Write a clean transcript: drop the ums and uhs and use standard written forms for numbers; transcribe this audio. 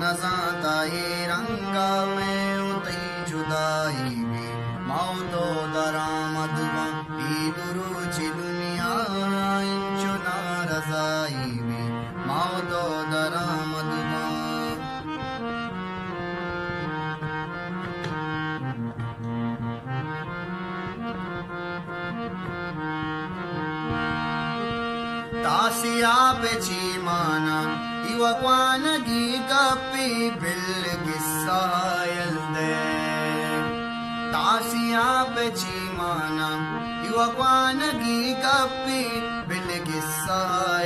नजाता ये रंगा में उतई जुदाई भी मौतो दरामदवा ईदुरु चिलुनिया इंचु नारजाई भी मौतो दरामदवा तासिया पे चीमाना इवक्वानगी कपी बिल गिस्सायल दे तासिया पे चीमाना इवक्वानगी कपी बिल गिस्सायल